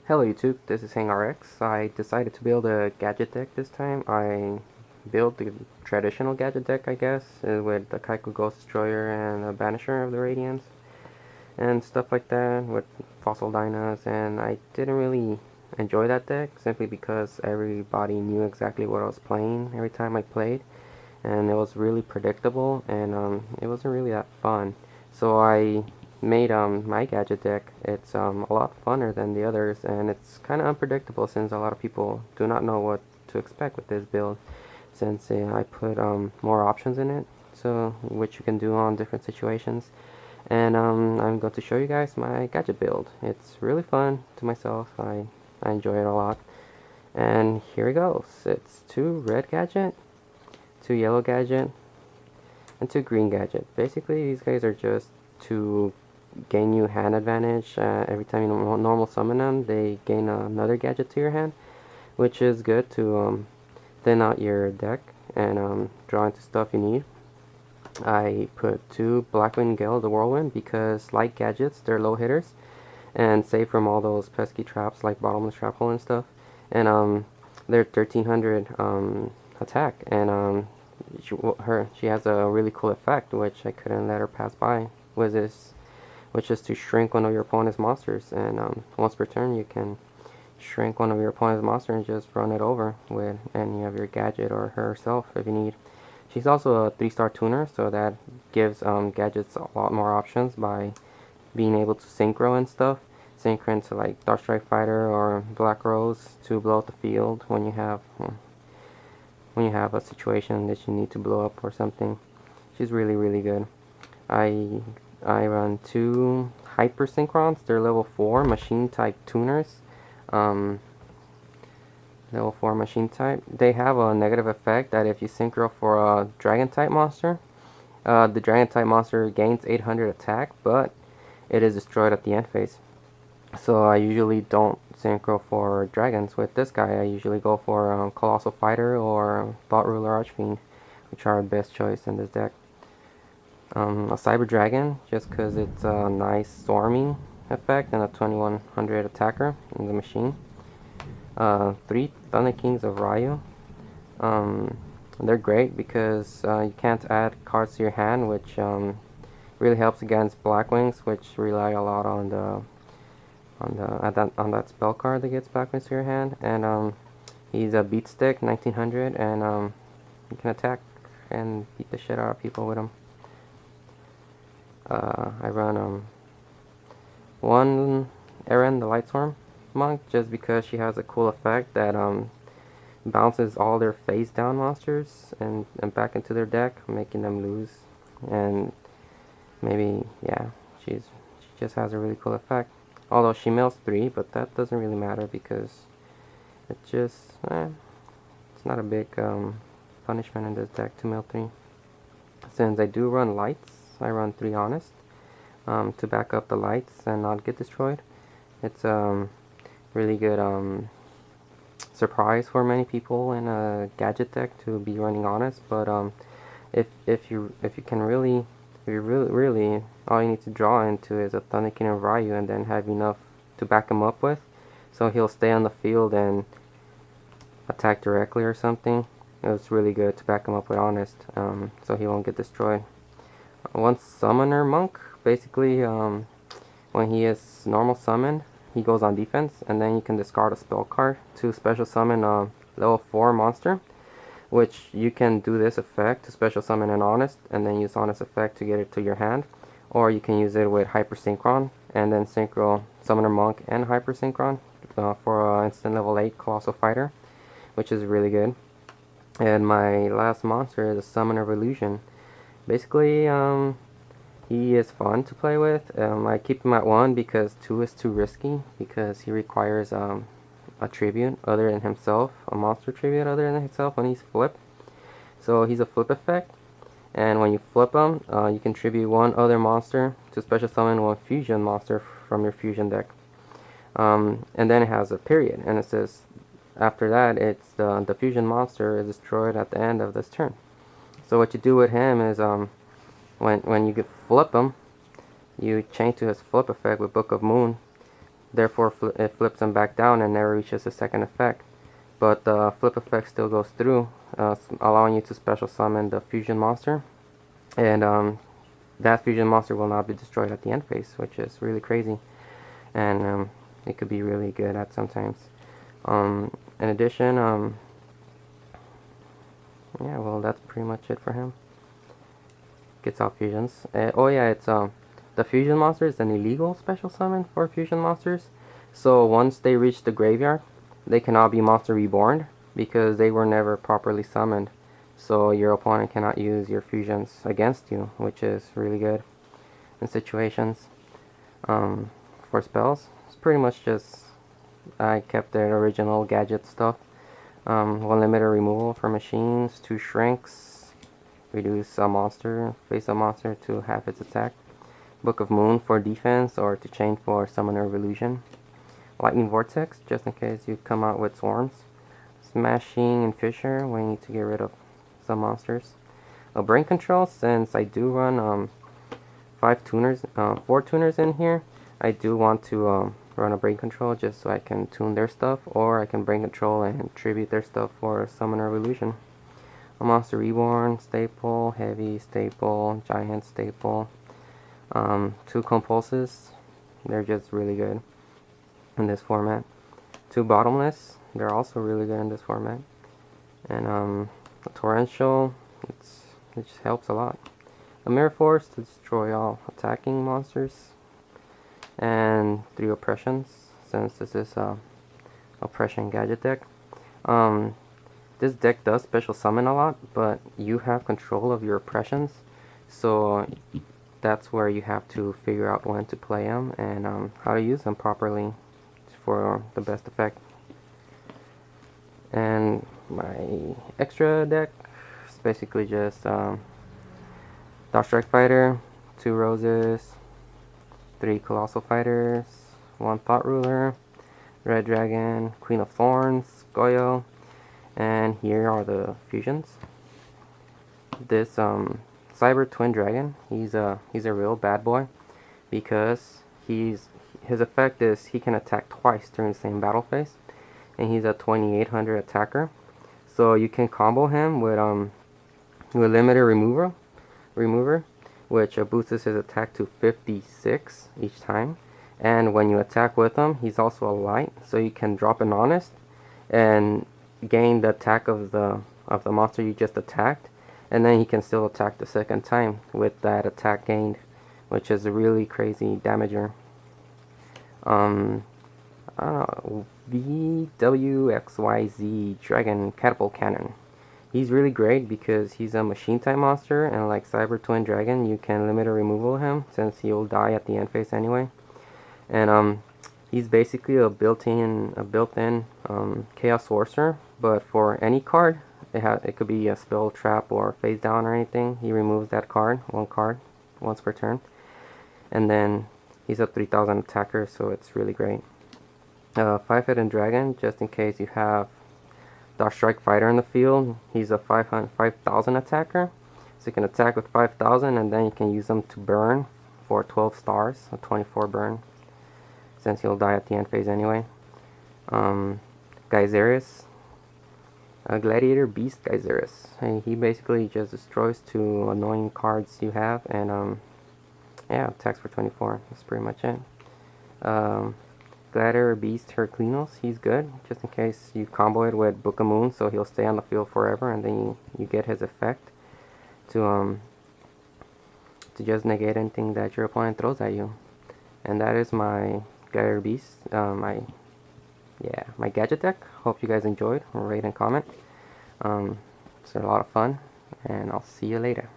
Hello YouTube, this is HangRX. I decided to build a gadget deck this time. I built the traditional gadget deck, I guess, with the Kaiku Ghost Destroyer and a Banisher of the Radiance and stuff like that with Fossil Dynas, and I didn't really enjoy that deck simply because everybody knew exactly what I was playing every time I played, and it was really predictable, and it wasn't really that fun. So I made my gadget deck. It's a lot funner than the others, and it's kind of unpredictable since a lot of people do not know what to expect with this build, since I put more options in it, so which you can do on different situations. And I'm going to show you guys my gadget build. It's really fun to myself. I enjoy it a lot. And here it goes. It's 2 red gadget, 2 yellow gadget, and 2 green gadget. Basically, these guys are just to gain you hand advantage. Every time you normal summon them, they gain another gadget to your hand, which is good to thin out your deck and draw into stuff you need. I put 2 Blackwing Gale the Whirlwind because like gadgets, they're low hitters and safe from all those pesky traps like bottomless trap hole and stuff. And they're 1300 attack, and she has a really cool effect which I couldn't let her pass by, which is to shrink one of your opponent's monsters, and once per turn you can shrink one of your opponent's monsters and just run it over with any of your gadget or herself if you need. She's also a 3-star tuner, so that gives gadgets a lot more options by being able to synchro and stuff. Synchro into like Dark Strike Fighter or Black Rose to blow up the field when you have a situation that you need to blow up or something. She's really good. I run 2 Hyper Synchrons. They're level 4 machine type tuners. Level 4 machine type. They have a negative effect that if you synchro for a dragon type monster, the dragon type monster gains 800 attack, but it is destroyed at the end phase. So I usually don't synchro for dragons with this guy. I usually go for Colossal Fighter or Thought Ruler Archfiend, which are the best choice in this deck. A Cyber Dragon, just because it's a nice storming effect and a 2100 attacker in the machine. 3 Thunder Kings of Ryu. They're great because you can't add cards to your hand, which really helps against Blackwings, which rely a lot on that spell card that gets Blackwings to your hand. And he's a beat stick, 1900, and you can attack and beat the shit out of people with him. I run 1 Eren the Lightstorm monk just because she has a cool effect that bounces all their face down monsters and back into their deck, making them lose. And maybe, yeah, she just has a really cool effect. Although she mills 3, but that doesn't really matter because it just, it's not a big punishment in this deck to mill 3. Since I do run lights, I run 3 honest to back up the lights and not get destroyed. It's really good surprise for many people in a gadget deck to be running honest, but if you really all you need to draw into is a Thunder King of Ryu and then have enough to back him up with, so he'll stay on the field and attack directly or something. It's really good to back him up with honest, so he won't get destroyed. One Summoner Monk, basically when he is normal summoned, he goes on defense, and then you can discard a spell card to special summon a level 4 monster, which you can do this effect to special summon an honest and then use honest effect to get it to your hand, or you can use it with Hyper Synchron and then synchro Summoner Monk and Hyper Synchron for instant level 8 Colossal Fighter, which is really good. And my last monster is a Summoner of Illusion. Basically, he is fun to play with. I keep him at 1 because 2 is too risky, because he requires a tribute other than himself, a monster tribute other than himself when he's flipped. So he's a flip effect, and when you flip him, you can tribute 1 other monster to special summon 1 fusion monster from your fusion deck. And then it has a period, and it says after that it's the fusion monster is destroyed at the end of this turn. So what you do with him is when you flip him, you change to his flip effect with Book of Moon, therefore it flips him back down and never reaches the second effect. But the flip effect still goes through, allowing you to special summon the fusion monster, and that fusion monster will not be destroyed at the end phase, which is really crazy, and it could be really good at sometimes. In addition, yeah, well, that's pretty much it for him. Gets out fusions. Oh yeah, it's the fusion monster is an illegal special summon for fusion monsters. So once they reach the graveyard, they cannot be monster reborn because they were never properly summoned. So your opponent cannot use your fusions against you, which is really good in situations. For spells, it's pretty much just I kept the original gadget stuff. 1 limiter removal for machines, 2 shrinks, reduce a monster, face a monster to half its attack. Book of Moon for defense or to chain for Summoner of Illusion. Lightning Vortex, just in case you come out with swarms. Smashing and Fissure when you need to get rid of some monsters. Brain Control, since I do run 4 tuners in here, I do want to run a Brain Control just so I can tune their stuff, or I can Brain Control and tribute their stuff for Summoner of Illusion. A Monster Reborn, staple, heavy, staple, giant, staple. 2 Compulses, they're just really good in this format. 2 Bottomless, they're also really good in this format. And a Torrential, it just helps a lot. A Mirror Force to destroy all attacking monsters. And 3 Oppressions, since this is a Oppression gadget deck. This deck does special summon a lot, but you have control of your Oppressions, so that's where you have to figure out when to play them and how to use them properly for the best effect. And my extra deck is basically just Dark Strike Fighter, 2 Roses, 3 Colossal Fighters, 1 Thought Ruler, Red Dragon, Queen of Thorns, Goyo, and here are the fusions. This Cyber Twin Dragon, he's a real bad boy because his effect is he can attack twice during the same battle phase, and he's a 2800 attacker. So you can combo him with limiter remover, which boosts his attack to 56 each time. And when you attack with him, he's also a light, so you can drop an honest and gain the attack of the monster you just attacked, and then he can still attack the second time with that attack gained, which is a really crazy damager. I don't know, VWXYZ Dragon Catapult Cannon. He's really great because he's a machine type monster, and like Cyber Twin Dragon, you can limit or removal him since he'll die at the end phase anyway. And he's basically a built-in Chaos Sorcerer, but for any card, it could be a spell, trap, or phase down or anything. He removes that card, one card, once per turn, and then he's a 3000 attacker, so it's really great. 5-headed dragon, just in case you have Dark Strike Fighter in the field. He's a 5000 attacker, so you can attack with 5000, and then you can use them to burn for 12 stars, a 24 burn, since he'll die at the end phase anyway. Geyserius, a Gladiator Beast Geyserius. And he basically just destroys 2 annoying cards you have, and yeah, attacks for 24. That's pretty much it. Gladiator Beast Herculenos, he's good, just in case you combo it with Book of Moon, so he'll stay on the field forever, and then you get his effect to just negate anything that your opponent throws at you. And that is my Gladiator Beast, my gadget deck. Hope you guys enjoyed. Rate and comment. It's a lot of fun, and I'll see you later.